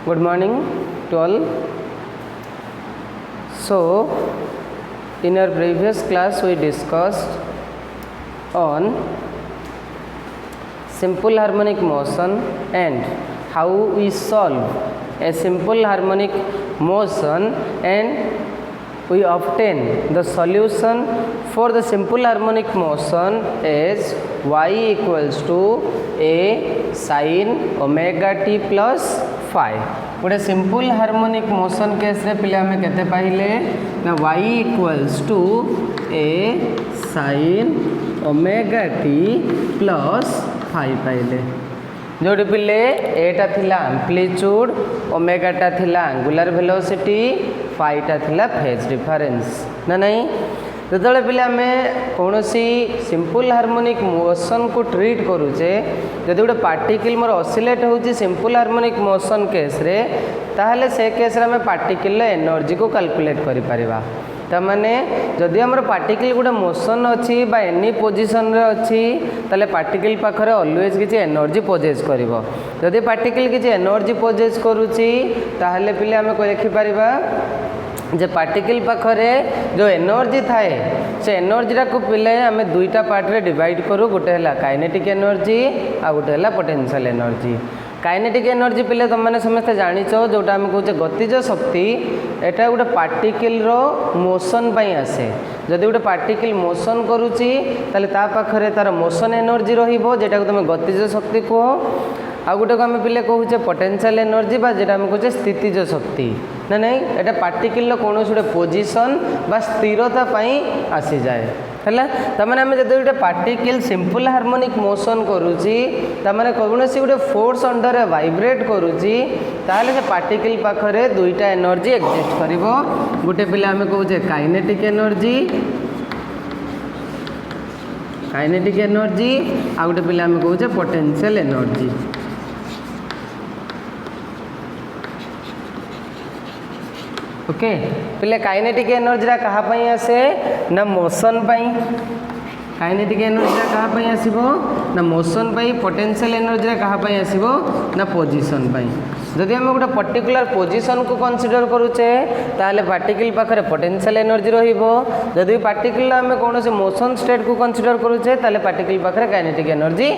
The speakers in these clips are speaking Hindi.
Good morning to all. So, in our previous class we discussed on simple harmonic motion and how we solve a simple harmonic motion and we obtain the solution for the simple harmonic motion as y equals to a sin omega t plus phi. गोटे सिंपल हार्मोनिक मोशन केस रे पिले हमें केते पाइले ना y equals to a sin omega t plus phi पाइले जोड़ी पिले एटा थिला एम्प्लीट्यूड ओमेगा टा थिला एंगुलर वेलोसिटी फाइ टा थिला फेज डिफरेंस ना नहीं जो पिले आम कौन सिंपल हार्मोनिक मोशन को ट्रीट करुचे जदि गोटे पार्टिकल मोर ऑसिलेट होची सिंपल हार्मोनिक मोशन केस रे ताहले से केस रे आम पार्टिकल एनर्जी को कैलकुलेट करि परिबा तमाने जदि हमर पार्टिकल गोटे मोशन अच्छी बा एनी पोजिशन रे अच्छी ताले पार्टिकल पाखरे ऑलवेज किछि एनर्जी पोजेस करिवो जदि पार्टिकल किछि एनर्जी पोजेस करूची ताहले पिले आम को देखि परिबा जे पार्टिकल पाखरे जो एनर्जी थाए से एनर्जीटा को पिले आम दुईटा पार्ट रे डिवाइड करूँ गोटे है काइनेटिक एनर्जी आ गोटे है पोटेंशियल एनर्जी काइनेटिक एनर्जी पिले तुम मैंने समस्ते जानिच जोटा आम कहे गतिज शक्ति एटा गोटे पार्टिकल रो मोशन पाई आसे जदि गोटे पार्टिकल मोशन करुच्ची ताले ता पाखरे तार मोशन एनर्जी रहिबो जेटा को तुम गतिज शक्ति कह आ गोटे को आम पिले कहूचे पोटेंशियल एनर्जी बा जेटा आम कहे स्थितिज शक्ति ना नहीं एटा पार्टिकल कौन गोटे पोजिशन बा स्थिरता पाई आसी जाए है तमाने आम जब गोटे पार्टिकल सिंपल हार्मोनिक मोशन करुच्ची तमाने कौन गोटे फोर्स अंडर वाइब्रेट करुच्ची ताहले से पार्टिकल पाखरे दुईटा एनर्जी एक्जिस्ट करिवो गोटे पिले आम कहे काइनेटिक एनर्जी आ गोटे पिले आम कहे पोटेंशियल एनर्जी ओके पिले काइनेटिक एनर्जीरा कहा पई आसे ना मोशन पई काइनेटिक एनर्जीरा कहा पई आसीबो ना मोशन पई पोटेंशियल एनर्जीरा कहा पई आसीबो ना पोजीशन पई जदि हम गोटे पर्टिकुलर पोजीशन को कंसीडर करूचे ताहले पार्टिकल पाखरे पोटेंशियल एनर्जी रहिबो जदि पार्टिकल आम कौन से मोशन स्टेट को कंसीडर करूचे ताहले पार्टिकल पाखरे काइनेटिक एनर्जी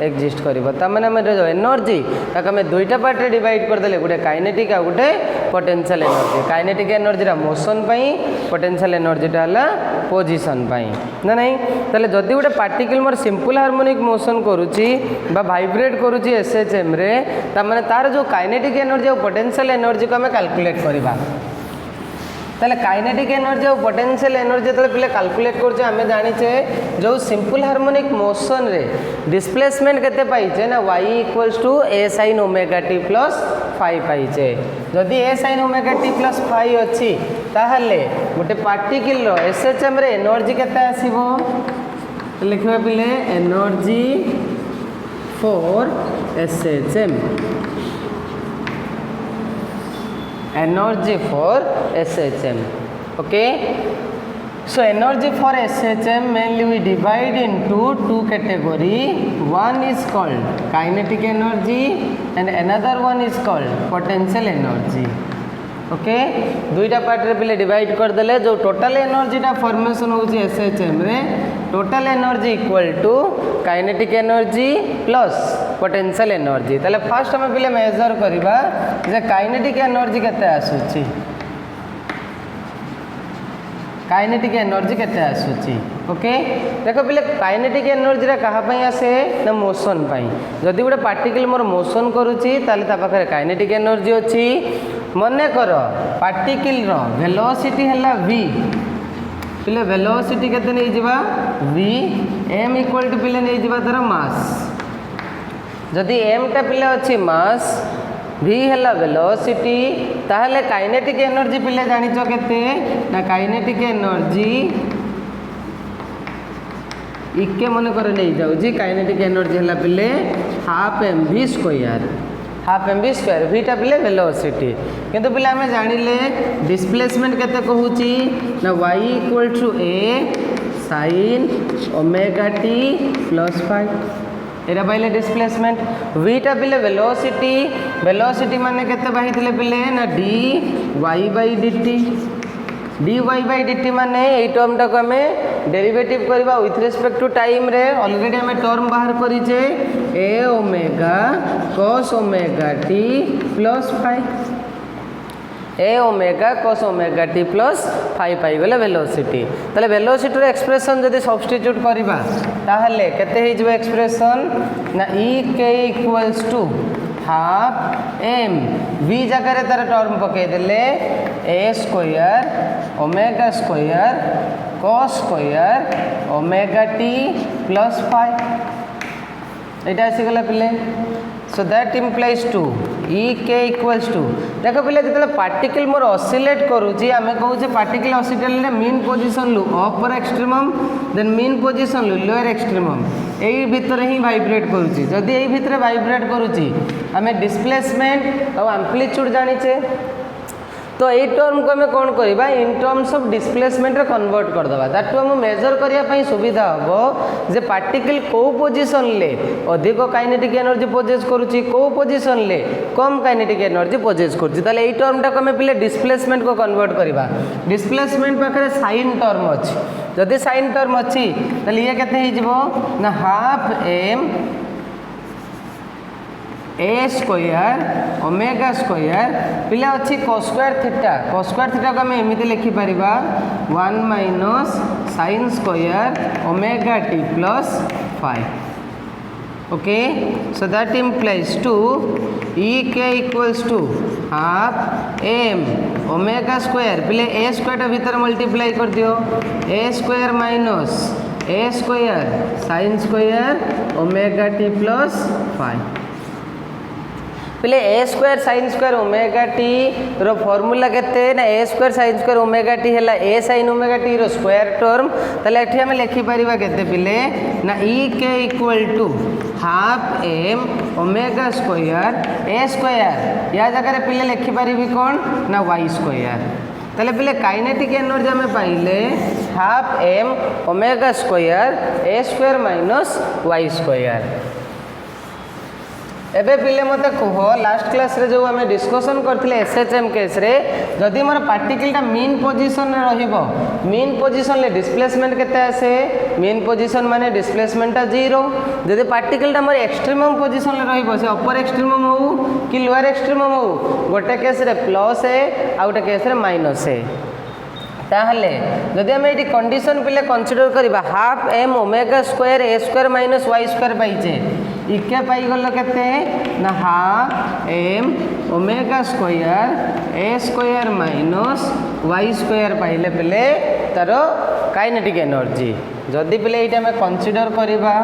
एक्जिस्ट करिवो तमाने हम जो एनर्जी ताक आम दुईटा पार्ट रे डिवाइड कर देले गोटे काइनेटिक आ गोटे पोटेंशियल एनर्जी काइनेटिक एनर्जीरा मोशन पई पोटेंशियल एनर्जीटा हला पोजीशन पई ना नहीं ताहले जदि गोटे पार्टिकल मोर सिंपल हार्मोनिक मोशन करूची बा वाइब्रेट करूची एसएचएम रे तामाने तार जो काइनेटिक एनर्जी और पोटेंशियल एनर्जी को आम कैलकुलेट करवा ताले काइनेटिक एनर्जी और पोटेंशियल एनर्जी जो पिले कैलकुलेट करछे आम जानिचे जो सिंपल हार्मोनिक मोशन रे डिस्प्लेसमेंट केते पाइचे ना y equals to a sin omega t plus phi पाइचे जदि a sin omega t plus phi अच्छी ताहले गोटे पार्टिकल रो एसएचएम रे एनर्जी केते आसीबो लिखबा पिले energy for SHM energy for SHM okay so energy for SHM mainly we divide into two category one is called kinetic energy and another one is called potential energy okay दुईटा पार्ट रे पिले डिवाइड कर देले जो टोटल एनर्जी टा फॉर्मेशन होची एसएचएम रे total energy equal to kinetic energy plus potential energy ताले फर्स्ट हम पिले मेजर करबा जे काइनेटिक एनर्जी केते आसुची काइनेटिक एनर्जी केते आसुची ओके देखो पिले काइनेटिक एनर्जी रा कहा पई आसे ना मोशन पई जदि गोटे पार्टिकल मोर मोशन करूची ताले ता पाखरे काइनेटिक एनर्जी अछि मने कर पार्टिकल रो वेलोसिटी हला v पिले वेलोसिटी केते नै जिबा v m इक्वल टू पिले नै जिबा तार मास जदि m टा पिले अछि मास v हला वेलोसिटी ताहले काइनेटिक एनर्जी पिले जानिचो केते ना काइनेटिक एनर्जी इके मने कर नै जाउ जी काइनेटिक एनर्जी हला पिले half mv square half M B square भीटा पिले वेलोसिटी किंतु पिले आम जानिले डिस्प्लेसमेंट केते कहूची ना y equal to a sin omega t plus phi एरा पाइले डिस्प्लेसमेंट वीटा पिले वेलोसिटी वेलोसिटी माने केते बाहिथिले पिले ना d y by dt dy by dt माने एई टर्म टाको हमें डेरिवेटिव करबा विथ रिस्पेक्ट टू टाइम रे ऑलरेडी हमें टर्म बाहर करिचे a omega cos omega t plus phi a omega cos omega t plus phi पाई गले वेलोसिटी तले वेलोसिटी रो एक्सप्रेशन जदी सब्स्टिट्यूट करबा ताहले केते हे जबे एक्सप्रेशन ना e k equals to half m v जगह रे तार टर्म पके देले a square omega square cos square omega t plus phi एटा आसी गला पिले so that implies to e k equals to देखो पिले जतले पार्टिकल मोर ऑसिलेट करूची आमे कहू जे पार्टिकल ऑसिलेट ले मीन पोजीशन लु upper extremum then mean position लु लोअर एक्सट्रीमम एई भीतर ही वाइब्रेट करूची जदी एई भीतर वाइब्रेट करूची आमे डिस्प्लेसमेंट और एम्पलीट्यूड जानिचे तो ये टर्म को हमें कौन करवा इन टर्म्स ऑफ डिस्प्लेसमेंट रे कन्वर्ट कर दबा दैट हम मेजर करिया पई सुविधा हो जे पार्टिकल को पोजीशन ले अधिक काइनेटिक एनर्जी पोजेस करूची को पोजीशन ले कम काइनेटिक एनर्जी पोजेस करूची ताले ये टर्म टा को हमें पहले डिस्प्लेसमेंट को कन्वर्ट करवा डिस्प्लेसमेंट पाखरे साइन टर्म अछि जदी साइन टर्म अछि ताले ये केते हे जिवो ना half m a square omega square पिला अच्छी cos स्क्वायर थीटा को हमें एमती लिखि परिबा 1 minus sin square omega t plus phi okay so that implies to e k equals to half m omega square पिले a स्क्वायर भीतर मल्टीप्लाई कर दियो a square minus a square sin square omega t plus phi पहले a square sine square omega t रो फॉर्मूला केते ना ए square sine square omega t हैला ए साइन ओमेगा टी रो स्क्वायर टर्म तले एठी हम लिखि परिबा केते पिले ना e k equal to half m omega square a square या जगह रे पिले लिखि परिबी कोन ना y स्क्वायर तले पिले काइनेटिक एनर्जी हमें पाइले half m omega square a square minus y square एबे पिले मते कह लास्ट क्लास रे जो हमें डिस्कशन करथिले एसएचएम केस रे जदि मोर पार्टिकलटा मीन पोजीशन रे रहिबो मीन पोजीशन ले डिस्प्लेसमेंट केते आसे मीन पोजीशन माने डिस्प्लेसमेंटटा 0 जदि पार्टिकलटा मोर एक्सट्रीमम पोजीशन ले रहिबो से अपर एक्सट्रीमम हो कि लोअर एक्सट्रीमम हो गोटे केस रे प्लस है आ गोटे केस रे माइनस है ताहले जदि हम एटी कंडीशन पिले कंसीडर करबा half m omega square a square minus y square पाइचे इके पाई गलो केते ना half m omega square a square minus y square पाइले पिले तारो काइनेटिक एनर्जी जदि पिले एटा हम कंसीडर करबा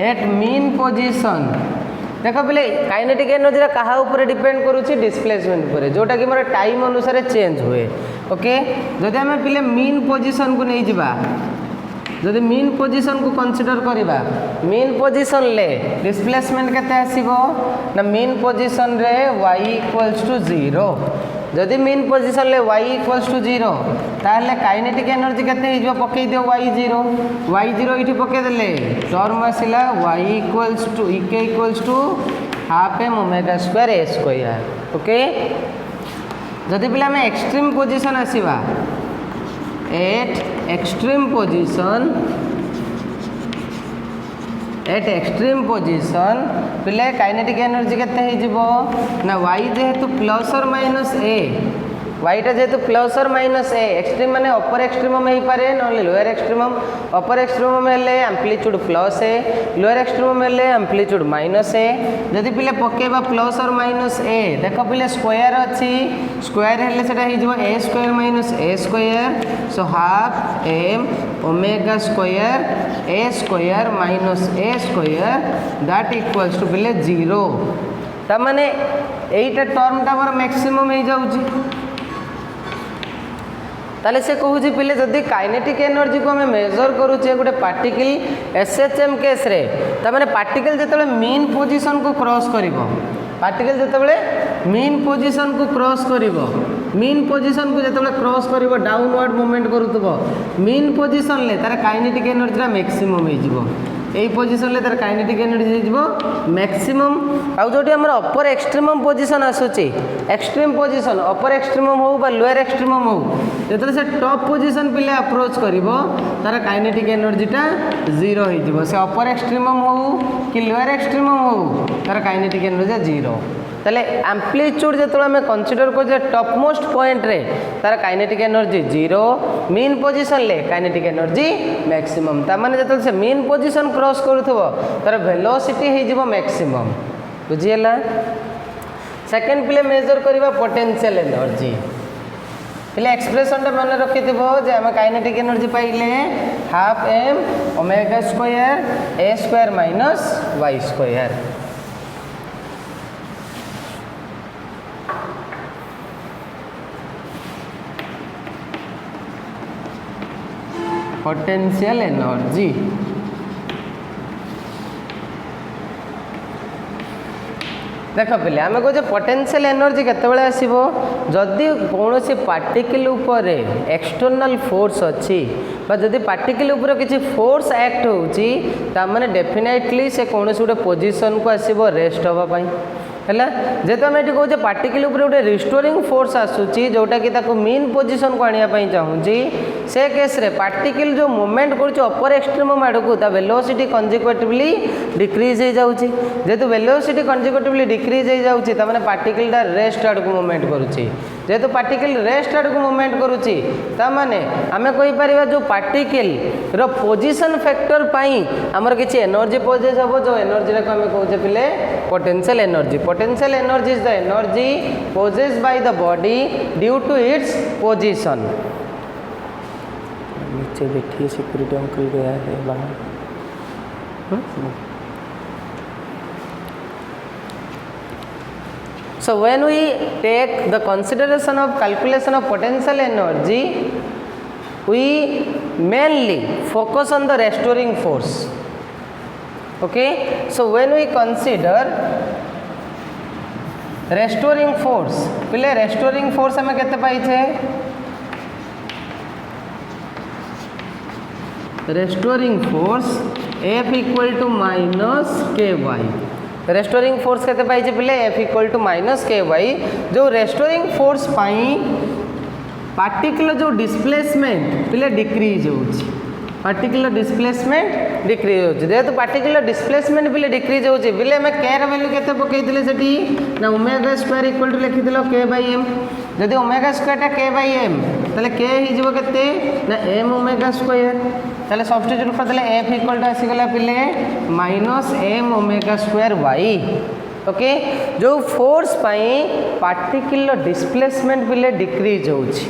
एट मीन पोजीशन देखो पिले काइनेटिक एनर्जी कहा ऊपर डिपेंड करूची डिस्प्लेसमेंट ऊपर जोटा कि मोर टाइम अनुसार चेंज हुए ओके जदि हम पिले मीन पोजीशन को नहीं जिबा जदि मीन पोजीशन को कंसीडर करबा मीन पोजीशन ले डिस्प्लेसमेंट केते आसीबो ना मीन पोजीशन रे y इक्वल्स टू 0 जदि मीन पोजीशन ले y इक्वल्स टू 0 ताले काइनेटिक एनर्जी केते हिजो पके दियो y0 इठी पके देले टर्म आसिला y equals to ek equals to half m omega square a square okay जदि पिला में एक्सट्रीम पोजीशन आसीबा एट एक्सट्रीम पोजीशन पिले काइनेटिक एनर्जी केते हे जिवो ना y जेहेतु प्लस और माइनस a वाईटा जेहेतु प्लस और माइनस ए एक्सट्रीम माने अपर एक्सट्रीमम हो पारे ना लोअर एक्सट्रीमम अपर एक्सट्रीमम हेले amplitude plus a lower extremum हेले एम्पलीट्यूड माइनस ए जदि पिले पकेबा प्लस और माइनस ए देखो पिले स्क्वायर अछि स्क्वायर हेले सेटा हे जिवो a square minus a square so half m omega square minus a square that equals to पिले 0 ता माने एटा टर्म टा मोर मैक्सिमम हे जाउची ताले से कहूँ पिले जदि काइनेटिक एनर्जी को हमें मेजर करूचे गोटे पार्टिकल एसएचएम केस रे तामाने पार्टिकल जेतेबेले मीन पोजीशन को क्रॉस करिवो पार्टिकल जेतेबेले मीन पोजीशन को क्रॉस करिवो मीन पोजीशन को जेतेबेले क्रॉस करिवो डाउनवर्ड मूवमेंट करूतबो मीन पोजीशन ले तार काइनेटिक एनर्जी रा मैक्सिमम हे जिवो यही पोजिशन तार काइनेटिक एनर्जी हो मैक्सिमम आउ जो अपर एक्सट्रीमम पोजिशन आसूची एक्सट्रीम पोजिशन अपर एक्सट्रीमम हो बा लोअर एक्सट्रीमम हो जो से टॉप पोजिशन पिले अप्रोच कर तार काइनेटिक एनर्जीटा 0 हो से अपर एक्सट्रीमम हो कि लोअर एक्सट्रीमम हो तार काइनेटिक एनर्जी 0 ताले एम्प्लीट्यूड जो आम कनसीडर कर टॉप मोस्ट पॉइंट रे तार काइनेटिक एनर्जी 0 मीन पोजिशन ले काइनेटिक एनर्जी मैक्सिमम ता माने जो से मीन पोजिशन क्रॉस करूथबो तार वेलोसिटी हो मैक्सिमम बुझीला सेकंड पिले मेजर करबा पोटेंशियल एनर्जी पिले एक्सप्रेशन मन रखि जे आम काइनेटिक एनर्जी पाइले half m omega square a square minus y square potential energy देख पे आम कहे पोटेंशियल एनर्जी केतबेले आसीबो जदि कौन पार्टिकल उपर एक्सटर्नल फोर्स अच्छी जदि पार्टिकल उपर किसी फोर्स एक्ट होची तामाने डेफिनेटली से कौन गोटे पोजिशन को आसीबो रेस्ट होगापाई है जेहेतु आम ये कहे पार्टिकल उपर गोटे रिस्टोरिंग फोर्स आसूची जोटा कि ताको मीन पोजिशन को आने चाहूँगी से केस रे पार्टिकल जो मूवमेंट कर अपर एक्सट्रीमम आड़ को वेलोसिटी कंजिक्यूटिवली डिक्रीज हो जाऊँगी जेहेतु वेलोसिटी कंजिक्यूटिवली डिक्रीज हो जाऊँगी तामाने पार्टिकलटा रेस्ट आड़ को मूवमेंट करुच्ची जेहेतु पार्टिकल रेस्ट आड़ को मूवमेंट करुच्ची तामाने आमे कहि परिबा जो पार्टिकल रो पोजिशन फैक्टर पाई हमर किछि एनर्जी पोजेस हबो जो एनर्जी रे आमे कहूचे पिले potential energy potential energy is the energy possessed by the body due to its position नीचे बैठिए सिक्योरिटी अंकल गया है बाहर So when we take the consideration of calculation of potential energy, we mainly focus on the restoring force. Okay, so when we consider restoring force, पहले restoring force हमें कितने पाई थे? Restoring force F equal to minus ky. Restoring force केते पाइजे पिले F इक्वल टू माइनस के वाई जो रेस्टोरिंग फोर्स पाई पार्टिकुलर जो डिस्प्लेसमेंट पिले डिक्रीज होउची पार्टिकुलर डिस्प्लेसमेंट डिक्रीज होउची जेहेतु पार्टिकुलर डिस्प्लेसमेंट पिले डिक्रीज होउची पिले मैं के र वैल्यू केते पकेइतिले सेठी ना ओमेगा स्क्वायर इक्वल टू लिखिदिलो k बाय m जदि ओमेगा स्क्वायर टा k बाय m तले k हि जिवो केते ना m ओमेगा स्क्वायर ताले सब्स्टिट्यूट कर देले F इक्वल टू आसी गला पिले minus m omega square y okay जो फोर्स पाई पार्टिकुलर डिस्प्लेसमेंट पिले डिक्रीज होउची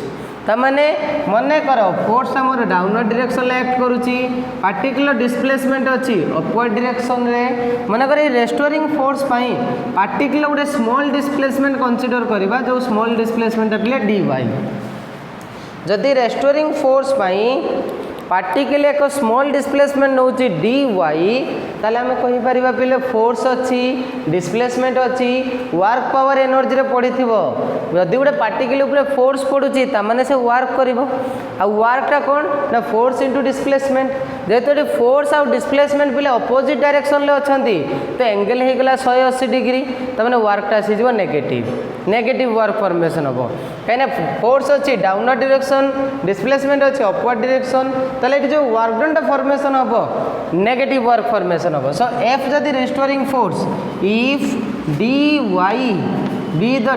तमाने मने करो फोर्स हमर डाउनवर्ड डायरेक्शन ले एक्ट करूची पार्टिकुलर डिस्प्लेसमेंट अच्छी अपवर्ड डायरेक्शन रे मने करी रेस्टोरिंग फोर्स पाई पार्टिकुलर गोटे स्मॉल डिस्प्लेसमेंट कंसीडर करबा जो स्मॉल डिस्प्लेसमेंट पिले dy जदि रेस्टोरिंग फोर्स पाई पार्टिकल एक स्मॉल डिस्प्लेसमेंट नौ dy ताले आम कहि परिबा पिले फोर्स अच्छी डिस्प्लेसमेंट अच्छी वर्क पावर एनर्जी रे पड़ी थिबो जदि गोटे पार्टिकल ऊपर फोर्स पड़ुची तामाने से वर्क करिवो आ वर्कटा कोन ना फोर्स इनटू डिस्प्लेसमेंट जेहेतु फोर्स आ डिस्प्लेसमेंट पिले अपोजिट डायरेक्शन ले अछंती तो एंगल हे गला 180 डिग्री तामाने वर्कटा आसी जिवो नेगेटिव वर्क फॉर्मेशन हबो कहिना फोर्स अच्छी डाउनवर्ड डायरेक्शन डिस्प्लेसमेंट अच्छी अपवर्ड डायरेक्शन ताले जो वर्क डन फॉर्मेशन हबो नेगेटिव वर्क फॉर्मेशन हबो सो F जदि restoring force if dy be the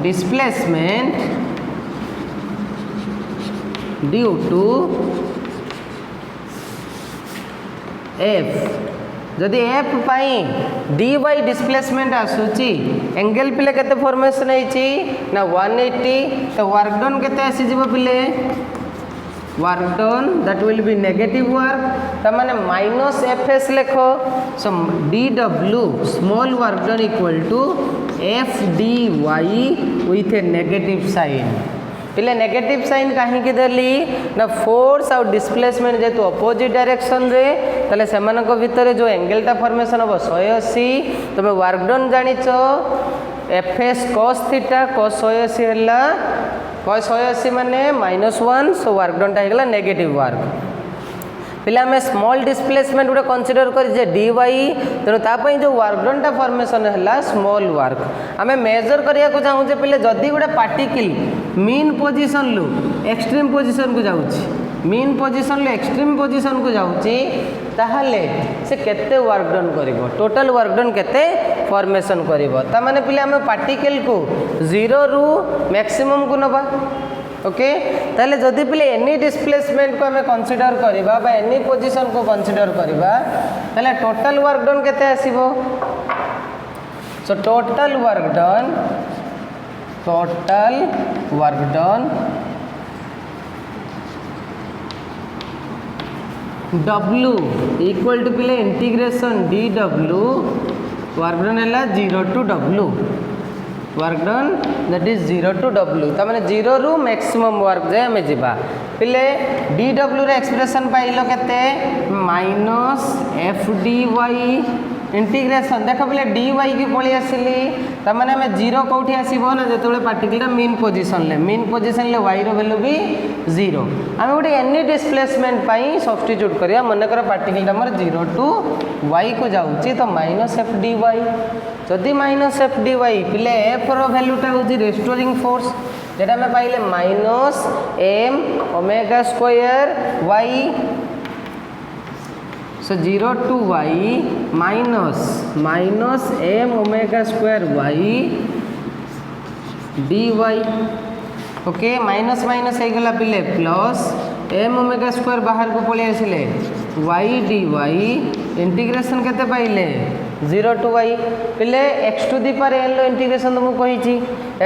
displacement due to F जदि F पाई dy डिस्प्लेसमेंट आसूची एंगल पिले केते फॉर्मेशन होईची ना 180 तो वर्क डन केते आसी जिवो पिले work done that will be negative work तमाने माइनस Fs लिखो so dw small work done equal to F dy with a negative sign पिले नेगेटिव साइन कहीं देली ना फोर्स आउ डिस्प्लेसमेंट जेतु अपोजिट डायरेक्शन रे तले सेमानक भितर जो एंगलटा फॉर्मेशन हम 180 तबे वर्क डन जानिच Fs cos थीटा cos 180 हला -180 माने -1 सो वर्क डन होगा नेगेटिव वर्क पिला आम स्मॉल डिस्प्लेसमेंट गोटे कनसीडर कर dy तेणु तापाई जो वर्क डन टा फॉर्मेशन है स्मॉल वर्क आम मेजर करने को चाहूचे पिले जदि गोटे पार्टिकल मीन पोजिशन लु एक्सट्रीम पोजिशन को जाऊँगी मीन पोजिशन लु एक्सट्रीम पोजिशन को जाऊँगी ताहले से केते वर्क डन करिवो टोटल वर्क डन केते फॉर्मेशन करिवो ता माने पिले आम पार्टिकल को 0 रु मैक्सिमम को नबा ओके ताहले जदि पिले एनी डिस्प्लेसमेंट को आम कनसीडर करबा बा एनी पोजिशन को कनसीडर करबा ताहले टोटल वर्क डन केते आसीबो so total work done W equal to पिले इंटीग्रेशन dw वर्क डन है 0 to W work done that is 0 to W ता माने 0 रु मैक्सिमम वर्क जे हमें जीवा पिले dw रे एक्सप्रेशन पाइलो केते -fdy इंटीग्रेशन देख पिले dy की पळी आसिली ता माने हमें 0 कोठी आसीबो ना जेतोले पार्टिकल मीन पोजीशन ले y रो वैल्यू भी 0 आम गोटे एनी डिस्प्लेसमेंट पाई सब्स्टिट्यूट करिया मन कर पार्टिकल हमर 0 टू y को जाउची तो -fdy जदि -fdy पिले f रो वैल्यूटा होची रेस्टोरिंग फोर्स जेटा में पाइले -m omega square y so 0 to y minus m omega square y dy okay minus minus हो गला पिले प्लस m ओमेगा स्क्वायर बाहर को पळे आसिले y dy इंटीग्रेशन केते पाइले 0 टू y पिले x to the power n लो इंटीग्रेशन तुमको कहिची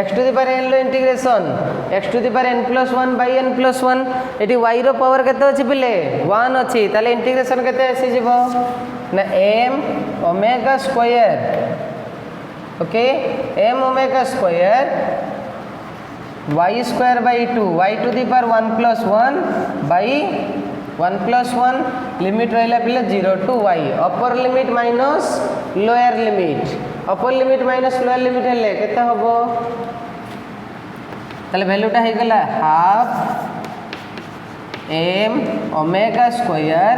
x to the power n लो integration x to the power n+1 by n+1 एटी y रो पावर केते अछि पिले 1 अछि ताले इंटीग्रेशन केते आसी जीवो ना m omega square okay m omega square y square by 2 y to the power 1+1 by 1+1 limit रहिला पिले 0 to y upper limit minus lower limit upper limit minus lower limit हेले केते हबो ताले वैल्यूटा हे गला half m omega square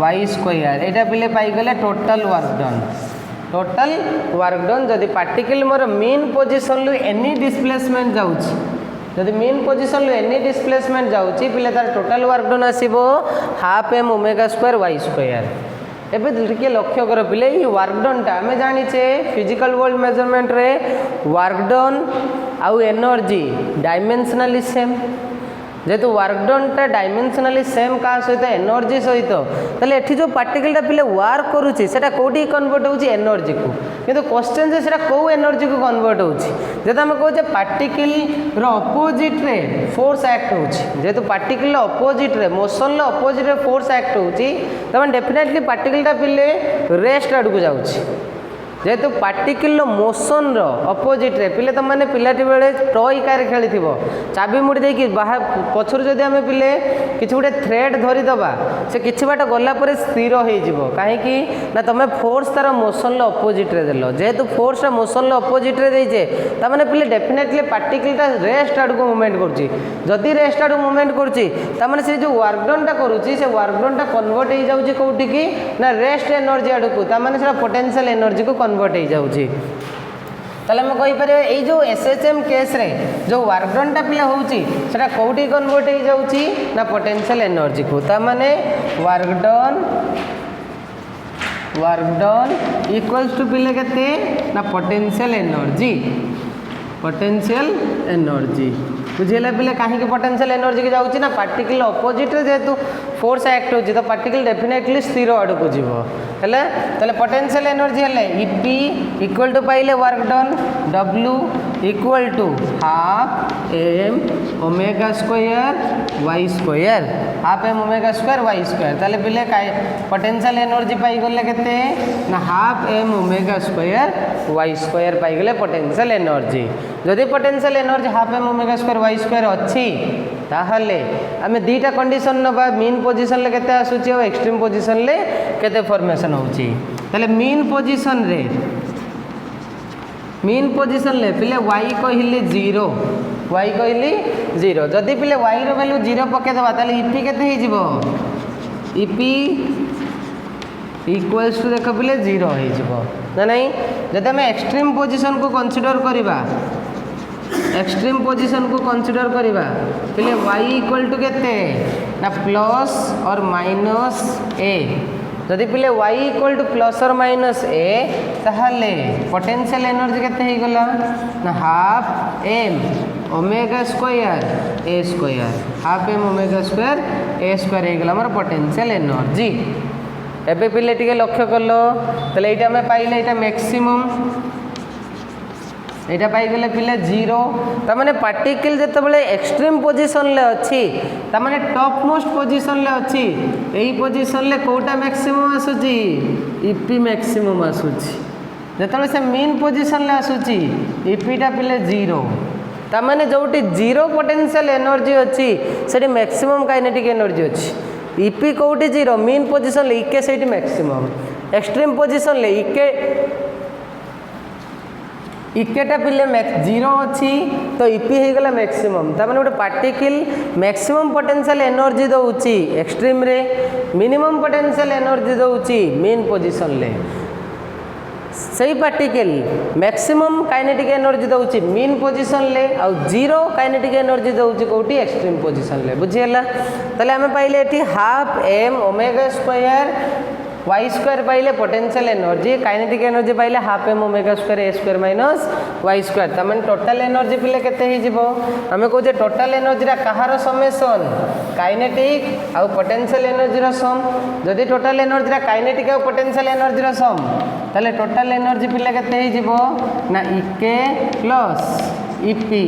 y square एटा पिले पाई गले टोटल वर्क डन जदि पार्टिकल मोर मीन पोजीशन लु एनी डिस्प्लेसमेंट जाउची जदि मीन पोजीशन लु एनी डिस्प्लेसमेंट जाउची पिले तार टोटल वर्क डन आसीबो half m omega square y square एबे टिके लक्ष्य कर पिले ई वर्क डन टा हमें जानिचे फिजिकल वर्ल्ड मेजरमेंट रे वर्क डन आउ एनर्जी डायमेंशनली सेम जेहेतु वर्क डन टा डायमेंशनली सेम का सहित एनर्जी सहित ताले एठी जो पार्टिकलटा पिले वर्क करूची सेटा कोठी कन्वर्ट होची एनर्जी को किंतु क्वेश्चन जे सेटा को एनर्जी को कन्वर्ट होची जेता हम कहूचे पार्टिकल रो अपोजिट रे फोर्स एक्ट होची जेहेतु पार्टिकल रो अपोजिट रे मोशन रो अपोजिट रे फोर्स एक्ट होची तमन डेफिनेटली पार्टिकलटा पिले रेस्ट आड़ को जाउची जेहेतु पार्टिकल मोशन रो अपोजिट रे पिले तुम मैंने पिलाटी बेले टॉय कार खेली चाबी मुड़ी देकी बाहर पछर जदि आम पिले किसी गोटे थ्रेड धरीदबा से किसी बाट गला पर स्थिर हो कहीं ना तुम फोर्स तार मोशन अपोजिट रे देल जेहेतु फोर्स मोशन अपोजिट रे देचे ताने पिले डेफिनेटली पार्टिकलटा रेस्ट आड़ को मूवमेंट करुच्ची जदि रेस्ट आड़ मूवमेंट करुच्ची से जो वर्क डनटा करुच्ची से वर्क डनटा कन्वर्ट हो जाऊँगी कौटी की ना रेस्ट एनर्जी आड़ को से पोटेंशियल एनर्जी को कन्वर्ट हो जाऊँगी ताले हम कहीपर ये जो एसएचएम केस रे जो वर्क डनटा पिला होउची सेटा कोठी कन्वर्ट हो जाऊँगी ना पोटेंशियल एनर्जी को ताने वर्क डन इक्वल्स टू पिले केते ना पोटेंशियल एनर्जी बुझेगा पिले कहीं पोटेंशियल एनर्जी की जाऊँगी ना पार्टिकल अपोजिट रे जेहेतु फोर्स एक्ट होची तो पार्टिकल डेफिनेटली स्थिर आड़ को जीव हेले ताले पोटेंशियल एनर्जी हेले ईपी इक्वल टू पाइले work done W equal to half m omega square y square half m omega square y square ताले पिले पोटेंशियल एनर्जी पाई गले केते ना half m omega square y square पाई गले पोटेंशियल एनर्जी जदि potential energy half m omega square y square अच्छी ताहले आमे दीटा कंडीशन नबा मीन पोजीशन ले केते आसुची और एक्सट्रीम पोजीशन ले केते फॉर्मेशन होची ताले मीन पोजीशन ले पिले y कहिले 0 y कहली 0 जदि पिले y रो वैल्यू 0 पकेदबा ताले इपी केते हो जिवो इपी इक्वल्स टू देख पिले 0 हो जिवो ना नहीं जदि हम एक्सट्रीम पोजीशन को कंसीडर करिबा एक्सट्रीम पोजीशन को कंसीडर करिबा पिले y इक्वल टू केते ना प्लस और माइनस a जदि पिले y इक्वल टू प्लस और माइनस a ताहले पोटेंशियल एनर्जी केते हो गला ना half m omega square a square half m omega square a square हो गला हमर पोटेंशियल एनर्जी एबे पिले टिके लक्ष्य करलो तले एटा हमें पाइले एटा मैक्सिमम एटा पाई गले पिले 0 त माने पार्टिकल जते बेले एक्सट्रीम पोजीशन ले अछि त माने टॉप मोस्ट पोजीशन ले अछि एही पोजीशन ले कोटा मैक्सिमम आसुची ईपी मैक्सिमम आसुची जते से मेन पोजीशन ले आसुची ईपी टा पिले 0 त माने जोटी 0 पोटेंशियल एनर्जी अछि सेठी मैक्सिमम काइनेटिक एनर्जी अछि ईपी कोटी 0 मेन पोजीशन ले इके सेठी मैक्सिमम एक्सट्रीम पोजीशन ले इकेटा पिले 0 अच्छी तो ईपी हो गला मैक्सिमम तार माने गोटे पार्टिकल मैक्सिमम पोटेंशियल एनर्जी दउची एक्सट्रीम रे मिनिमम पोटेंशियल एनर्जी दउची मेन पोजीशन ले सही पार्टिकल मैक्सिमम काइनेटिक एनर्जी दउची मेन पोजीशन ले आ 0 काइनेटिक एनर्जी दउची कोटी एक्सट्रीम पोजीशन ले बुझियला तले हमें पाइले एठी half m omega square y square पाइले पोटेंशियल एनर्जी काइनेटिक एनर्जी पाइले half m omega square a square minus y square त माने टोटल एनर्जी पिले केते ही जिवो हमें कहू जे टोटल एनर्जी रा कहार समेसन काइनेटिक आ पोटेंशियल एनर्जी रा सम जदि टोटल एनर्जी रा काइनेटिक आ पोटेंशियल एनर्जी रा सम ताले टोटल एनर्जी पिले केते ही जिवो ना इके प्लस ईपी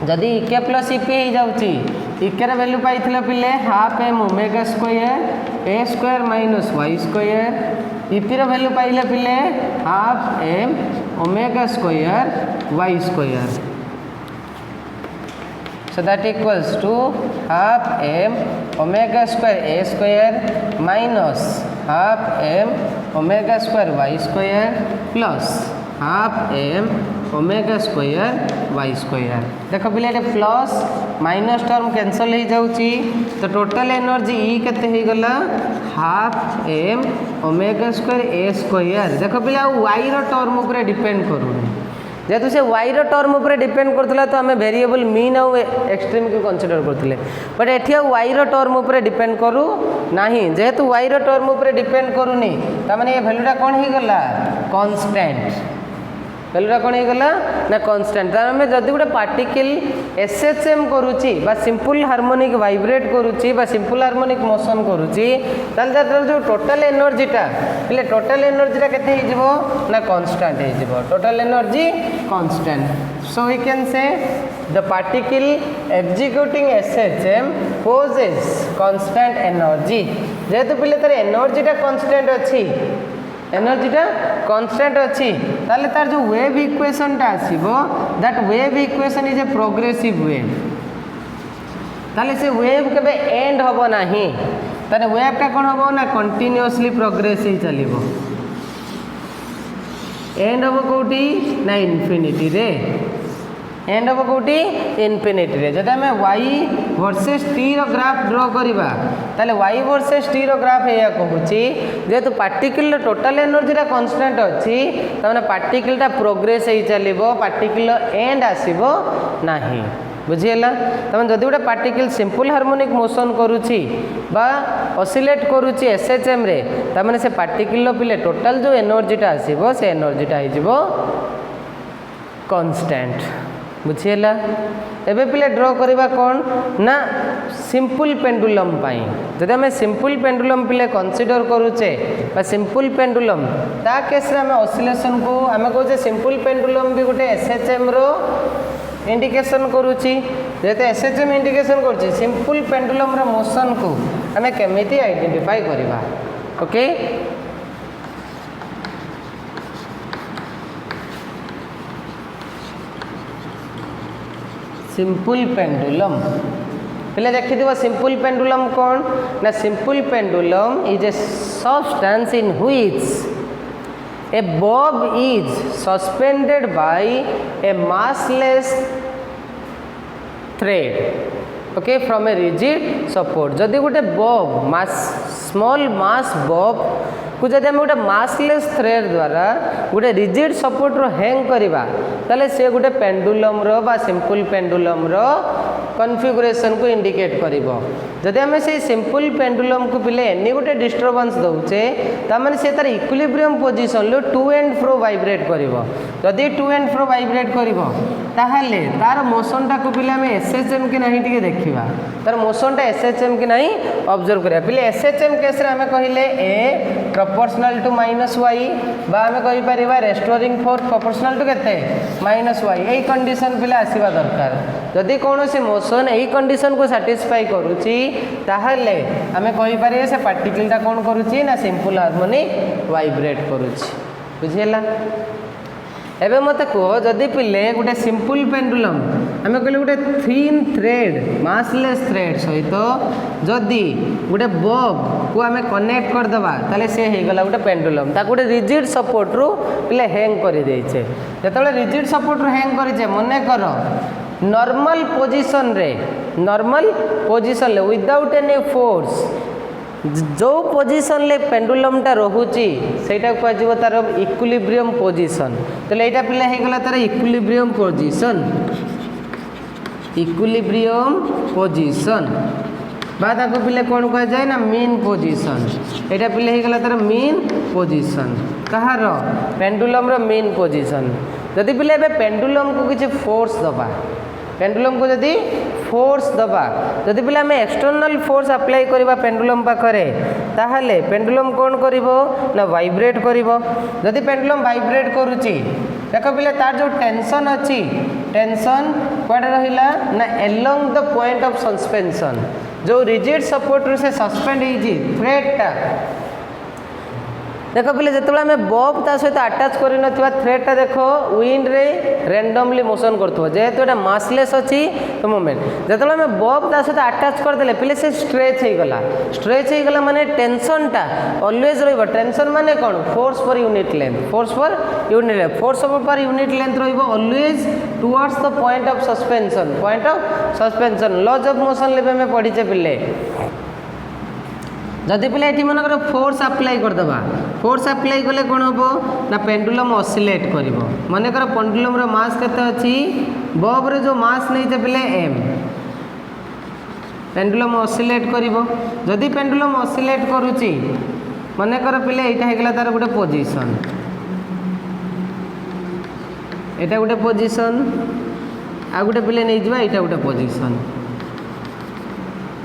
जदि इके प्लस ईपी हो जाउची इके रा वैल्यू पाइथिला पिले half m omega square a square minus y square EP रा वैल्यू पाइले पिले half m omega square y square so that equals to half m omega square a square minus half m omega square y square plus half m omega square y square देख पिले प्लस माइनस टर्म कैंसल हो जाउची तो टोटल एनर्जी ई केते हो गला half m omega square a square देख पिले y रो टर्म ऊपर डिपेंड करूनी जेहेतु से y रो टर्म ऊपर डिपेंड करथला तो हमें वेरिएबल मीन और एक्सट्रीम को कंसीडर करथिले बट एठी y रो टर्म ऊपर डिपेंड करू नाही जेहेतु y रो टर्म ऊपर डिपेंड करूनी त माने ए वैल्यूटा कोन ही गला कांस्टेंट वैल्यूटा कौन हो गला ना कांस्टेंट आम जदि गोटे पार्टिकल एसएचएम करुच्ची सिंपल हार्मोनिक वाइब्रेट करुच्ची सिंपल हार्मोनिक मोशन करुच्ची जो टोटल एनर्जीटा पहले टोटल एनर्जीटा केते हो ना कांस्टेंट हो total energy constant so we can say the particle executing SHM possess constant energy जेहेतु पहले तार एनर्जीटा कांस्टेंट अच्छी एनर्जीटा कांस्टेंट अच्छी ताले तार जो वेव इक्वेशनटा आसीबो that wave equation is a progressive wave ताले से वेव केबे एंड होबो नाही ताने वेवटा कोन होबो ना कंटीन्यूअसली प्रोग्रेस ही चलिबो एंड होबो कोठी ना इन्फिनिटी रे एंड होबो कोठी इन्फिनिटी रे जदि हमें y वर्सेस t रो ग्राफ ड्रॉ करिबा ताले y वर्सेस t रो ग्राफ एया कहूची जेतु पार्टिकल टोटल एनर्जी रा कांस्टेंट अछि त माने पार्टिकल टा प्रोग्रेस ही चलिबो पार्टिकल एंड आसीबो नाही बुझियला तमन जदि गोटे पार्टिकल सिंपल हार्मोनिक मोशन करूची बा ऑसिलेट करूची एसएचएम रे त माने से पार्टिकल पिले टोटल जो एनर्जीटा आसीबो से एनर्जीटा ही जिवो कांस्टेंट बुझियला एबे पिले ड्रॉ करबा कोन ना सिंपल पेंडुलम पाई जदि हमें सिंपल पेंडुलम पिले कंसीडर करूचे बा सिंपल पेंडुलम ता केस रे हमें ऑसिलेशन को हमें कहूचे सिंपल पेंडुलम भी गोटे एसएचएम रो इंडिकेशन करूची जेते एसएचएम इंडिकेशन करूची सिंपल पेंडुलम रो मोशन को हमें केमिति आइडेंटिफाई करबा ओके सिंपल पेंडुलम पहले देखी थी सिंपल पेंडुलम कौन ना simple pendulum is a substance in which A Bob is suspended bye A massless thread okay from a rigid support जदि गोटे Bob mass small mass Bob को जब आम गोटे मासलेस थ्रेड द्वारा गोटे रिजिड सपोर्ट रो हैंग करवा ताले से गोटे पेंडुलम रो बा सिंपल पेंडुलम रो कॉन्फ़िगरेशन को इंडिकेट करिवो जदि आम से सिंपल पेंडुलम को पिले एनी गोटे डिस्टर्बेंस दउचे तामाने से तार इक्विलिब्रियम पोजीशन लो टू एंड फ्रो वाइब्रेट करिवो जदि टू एंड फ्रो वाइब्रेट करिवो ताहले तार मोशन टा को पिले आम एसएचएम कि नहीं टिके देखिबा तार मोशन टा एसएचएम कि नहीं ऑब्जर्व करिया पिले एसएचएम केस रे आम कहिले ए प्रोपोर्शनल टू माइनस वाई बा आम कहि परिबा रेस्टोरिंग फोर्स प्रोपोर्शनल टू केते माइनस वाई एई कंडीशन पिले आसीबा दरकार जदि कोनोसी मोशन एई कंडीशन को सैटिस्फाई करूची ताहले आम कहि परिबा से पार्टिकल टा कोन करूची ना सिंपल हार्मोनिक वाइब्रेट करूची बुझियला एबे मते कह जदि पिले गोटे सिंपल पेंडुलम आम कहले गोटे थिन थ्रेड मासलेस थ्रेड सहित जदि गोटे बॉब को आम कनेक्ट करदे ताले से हो गला गोटे पेंडुलम ताको गोटे रिजिड सपोर्ट रु पिले हैंग कर देछे जेतबे रिजिड सपोर्ट रु हैंग करिछे मने कर नॉर्मल पोजीशन रे विदाउट एनी फोर्स जो पोजीशन ले पेंडुलम टा रोहुची सेटा कहजिवो तार इक्विलिब्रियम पोजीशन तले एटा पिले हे गला तार इक्विलिब्रियम पोजीशन बाद आको पिले कोन कह जाय ना मीन पोजीशन एटा पिले हे गला तार मीन पोजीशन कहार पेंडुलम रो मीन पोजीशन जदि पिले बे पेंडुलम को किछ फोर्स दबा पेंडुलम को जदि फोर्स दबा जदि पिले आम एक्सटर्नल फोर्स अप्लाई करवा पेंडुलम पाखरे ताहले पेंडुलम कौन करिवो ना वाइब्रेट करिवो जदि पेंडुलम वाइब्रेट करूची देख पिले तार जो टेंशन अच्छी टेंशन कुआडे रहिला ना along the point of suspension जो रिजिड सपोर्ट से सस्पेंड होइजी थ्रेड टा देख पिले जिते आम बॉब ता सहित आटाच कर थ्रेड देख विंड रे रैंडमली मोशन करुव जेहेतु एटा मासलेस अच्छी तो मोमेंट जिते आम बॉब ता सहित आटाच करदे पिले से स्ट्रेच हो गला माने टेंशन टा ऑलवेज रहिबो टेंशन माने कौन force per unit length force per unit length रहिबो always towards the point of suspension laws of motion लेबे में पढ़ीचे पिले जदि पिले ये मनकर फोर्स अप्लाई करदे फोर्स अप्लाई कले कौन हम ना पेंडुलम ऑसिलेट कर मनकर पेंडुलम रो मास केते अछि बॉब रे जो मास नहीं पिले एम पेंडुलम ऑसिलेट करिवो जदि पेंडुलम ऑसिलेट करूची मनकर पिले एटा हे गला तार गोटे पोजीशन एटा गोटे पोजीशन आ गोटे पिले नहीं जिबा एटा गोटे पोजीशन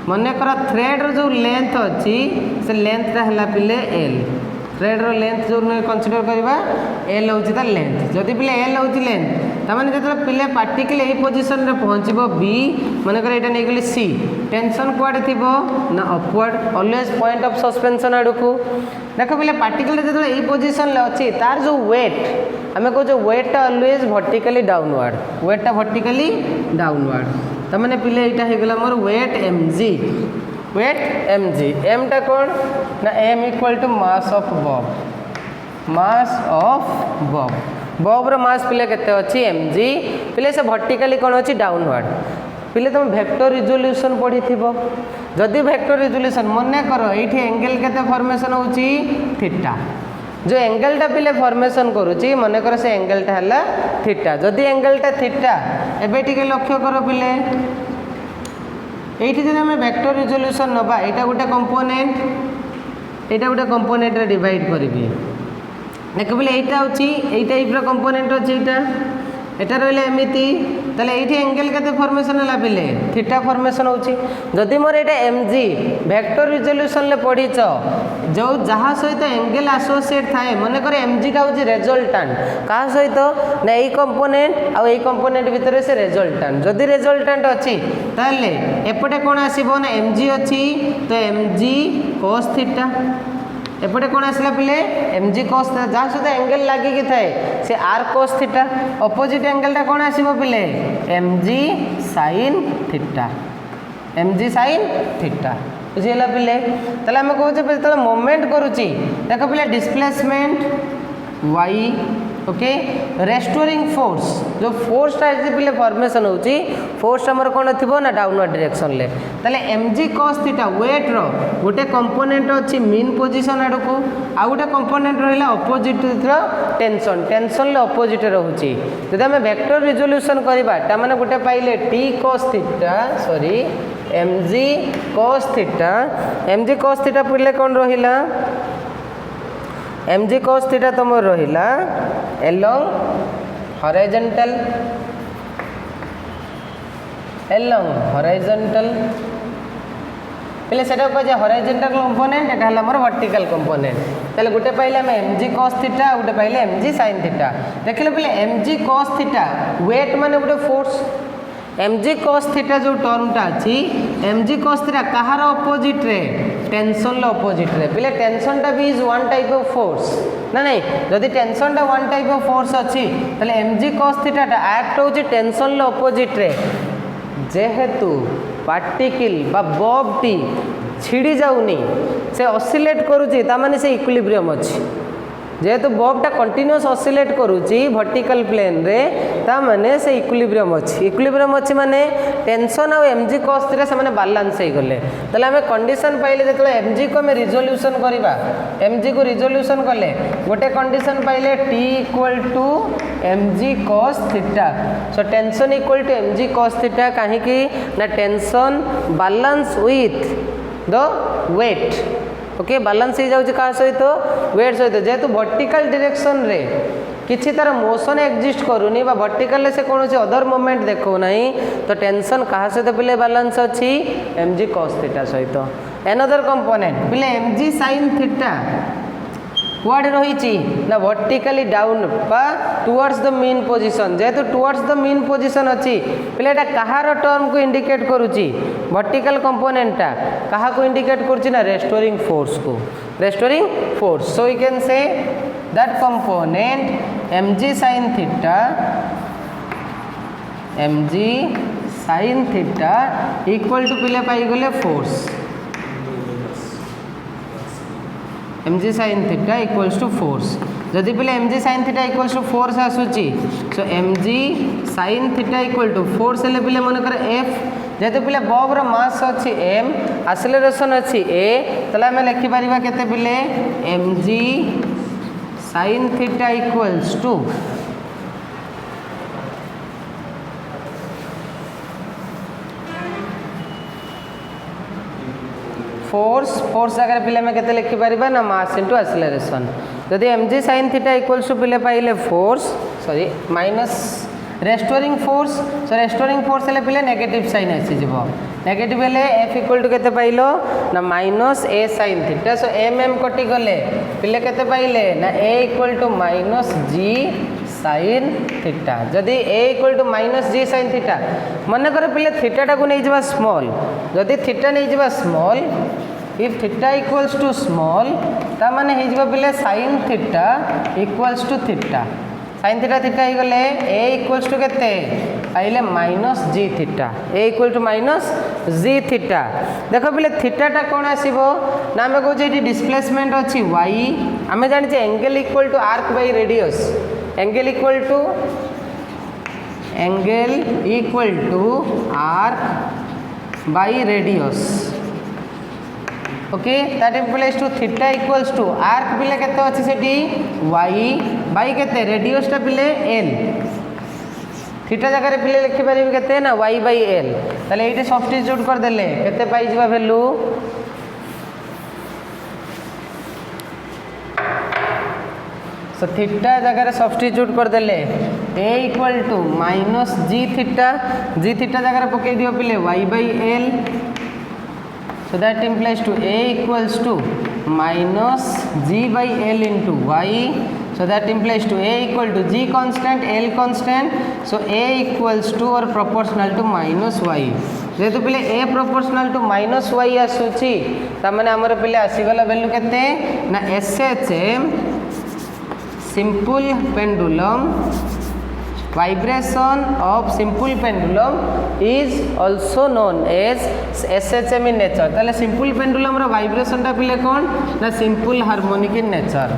मनकर थ्रेड रो जो लेंथ अच्छी से लेंथ टा हला पिले एल थ्रेड रो लेंथ जो कंसीडर करबा एल होची तार लेंथ जदि पिले एल होची लेंथ तमाने जतले पिले पार्टिकल एही पोजीशन रे पहुंचबो बी मनकर एटा नै गली सी टेंशन कुआडे थिबो ना upward always point of suspension आडकू देखो पिले पार्टिकल जतले एही पोजीशन ले अछि तार जो वेट हमें को जो वेट टा ऑलवेज वर्टिकली डाउनवर्ड तमाने पिले एटा हे गला मोर वेट mg एम टा कौन ना m equal to mass of bob रो मास पिले केते अछि mg पिले से वर्टिकली कौन अछि डाउनवर्ड पिले तुम वेक्टर रिजोल्यूशन पढ़ी थिबो जदि वेक्टर रिजोल्यूशन मने करो एठी एंगल केते फॉर्मेशन होछि थीटा जो एंगल टा पिले फॉर्मेशन करूची मने कर से एंगल टा हला थीटा जदि एंगल टा थीटा एबे टिके लक्ष्य करो पिले एठी जदि हम वेक्टर रिजोल्यूशन नबा एटा गोटे कंपोनेंट रे डिवाइड करबी देख पिले एटा होची एई टाइप रो कंपोनेंट होची एटा रहले एमिति ताले एठी एंगल केते फॉर्मेशन हला पिले थीटा फॉर्मेशन होची जदि मोर एटा mg वेक्टर रिजोल्यूशन ले पढ़ीच जो जहाँ सहित एंगल एसोसिएट थाए मन कर mg टा होची रिजल्टेंट का सहित ना एई कंपोनेंट आ एई कंपोनेंट भितर से रिजल्टेंट जदि रिजल्टेंट अछि ताले एपटे कोन आसीबो ना mg अछि तो mg cos थीटा एपटे कौन आसला पिले mg cos जहाँ सहित एंगल लगिकी थाए से r cos theta opposite angle टा कौन आसीबो पिले mg sin थीटा बुझीला पिले तले हम कहूचे तले मोमेंट करूची देखो पिले displacement y okay restoring force जो फोर्सटा पे फॉर्मेशन होची फोर्स हमर कोन थिबो ना डाउनवर्ड डायरेक्शन ले ताले mg cos थीटा वेट रो गोटे कंपोनेंट अछि मीन पोजीशन आड़ को आ गोटे कंपोनेंट रहिला ऑपोजिट रो टेंशन टेंशन ले ऑपोजिट रहउची जदि हम वेक्टर रिजोल्यूशन करबा ता माने गोटे पाइले t cos theta sorry mg cos theta पहिले कोन रहिला mg cos थीटा तुम रहिला along horizontal पहले सेटा कह हॉरिजॉन्टल कंपोनेंट एटा हला मोर वर्टिकल कंपोनेंट ताले गुटे पाइले हम mg cos थीटा गुटे पाइले mg sin थीटा देखले पहले mg cos थीटा वेट माने गुटे फोर्स mg cos थीटा जो टर्मटा अछि mg cos थीटा कहार ऑपोजिट रे टेंशन लो ऑपोजिट रे पहले टेंशन टा भी is one type of force ना नहीं जदि टेंशन टा वन टाइप ऑफ फोर्स अछि ताले mg cos थीटा टा एक्ट होछि टेंशन लो ऑपोजिट रे जेहेतु पार्टिकल बा बॉब टी छिड़ी जाउनी से ऑसिलेट करूची ता माने से इक्विलिब्रियम अछि जेहेतु बॉबटा कंटिन्यूअस ऑसिलेट करूची वर्टिकल प्लेन रे ता माने से इक्विलिब्रियम अछि माने टेंशन और mg cos थीटा से माने बैलेंस हे गले तले हमें कंडीशन पाइले जेतले mg को हमें रिजोल्यूशन करिबा mg को रिजोल्यूशन कले गोटे कंडीशन पाइले t = mg cos theta so tension = mg cos theta काहे कि ना tension balance with the weight okay balance हो जाउची का सहित वेट सहित जेहेतु वर्टिकल डायरेक्शन रे किछि तार मोशन एक्जिस्ट करूनी बा वर्टिकल से कौन अदर मोमेंट देखो नहीं तो टेंशन कहा सहित पिले बैलेंस अछि mg cos थीटा सहित अनदर कंपोनेंट पिले mg sin थीटा कुआडे रही ना वर्टिकली डाउन बा टुवर्ड्स द मीन पोजीशन जेहेतु टुवर्ड्स द मीन पोजीशन अच्छी पिले कहार टर्म को इंडिकेट करुच्ची वर्टिकल कंपोनेंटा कहा को इंडिकेट करुच्ची ना restoring force so we can say that component mg sin theta equal to पिले पाई गले force mg sin theta equals to force जदि पहले mg sin theta equals to force आसूची so mg sin theta equal to force हेले पहले मन कर f जेते पहले बॉब रो मास अछि m एक्सेलरेशन अछि a तले हम लिखि परिबा केते पहले mg sin theta equals to force जगह पिले में केते लिखि परिबा ना मास इनटू एक्सेलरेशन जदि mg sin theta equals to पिले पाइले force sorry minus restoring force so restoring force हेले पिले नेगेटिव साइन आसी जिवो नेगेटिव हेले f इक्वल टू केते पाइलो ना minus a sin theta so mm कटि गले पिले केते पाइले ना a equal to minus g sin theta जदि a equal to minus g sin theta मन कर पिले थीटा को नहीं जबा स्मॉल जदि थीटा नहीं जबा small if theta equals to small ता माने हे जबा पिले sin theta equals to theta sin theta ही गले a इक्वल्स टू केते पाइले minus g theta a equal to minus g theta देखो पिले थीटाटा कोन आसीबो ना हम कहू जे डिस्प्लेसमेंट अछि y हमें जानि जे angle equal to arc by radius angle equal to arc by radius okay that implies to theta equals to arc पिले केते अछि सेठी y बाय केते रेडियस टा पिले l थीटा जगह रे पिले लिखि परिबे केते ना y बाय l तले एठी सब्स्टिट्यूट कर देले केते पाई जिबा वैल्यू सो थीटा जगह रे सब्स्टिट्यूट कर देले a equal to minus g theta जगह रे पके दियो पिले y by l so that implies to a equals to minus g by l into y so that implies to a equal to g constant l constant so a equals to or proportional to minus y जेतु पिले a proportional to minus y आसुची ता माने हमर पिले आसी गला वैल्यू केते ना SHM simple pendulum vibration of simple pendulum is also known as SHM in nature. ताले simple pendulum रो vibration टा पिले कौन ना simple harmonic in nature.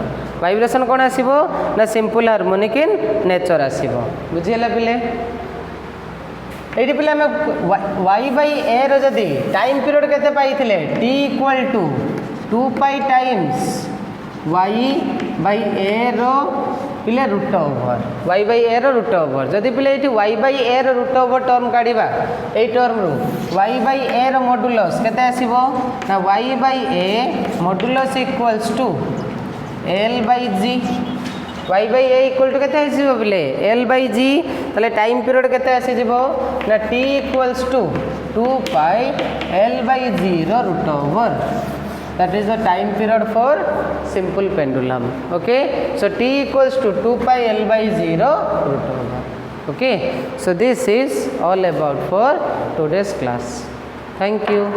vibration कौन आसीबो ना simple harmonic in nature आसीबो. बुझिला पिले एटी पिले हम y by a रो जदी टाइम पीरियड केते पाइथिले t equal to 2 pi times y by a रो पिले root over y by a रो रूट ओवर जदि पिले एटी y by a रो रूट ओवर टर्म काढिबा ए टर्म रो y by a रो मॉड्यूलस केते आसीबो ना y by a modulus equals to l by g y by a equal to केते आसीबो पिले l by g तले टाइम पीरियड केते आसी जिवो ना t equals to 2 pi l by g row root over. That is the time period for simple pendulum. Okay, so t equals to 2 pi l by 0 root over. Okay, so this is all about for today's class. Thank you.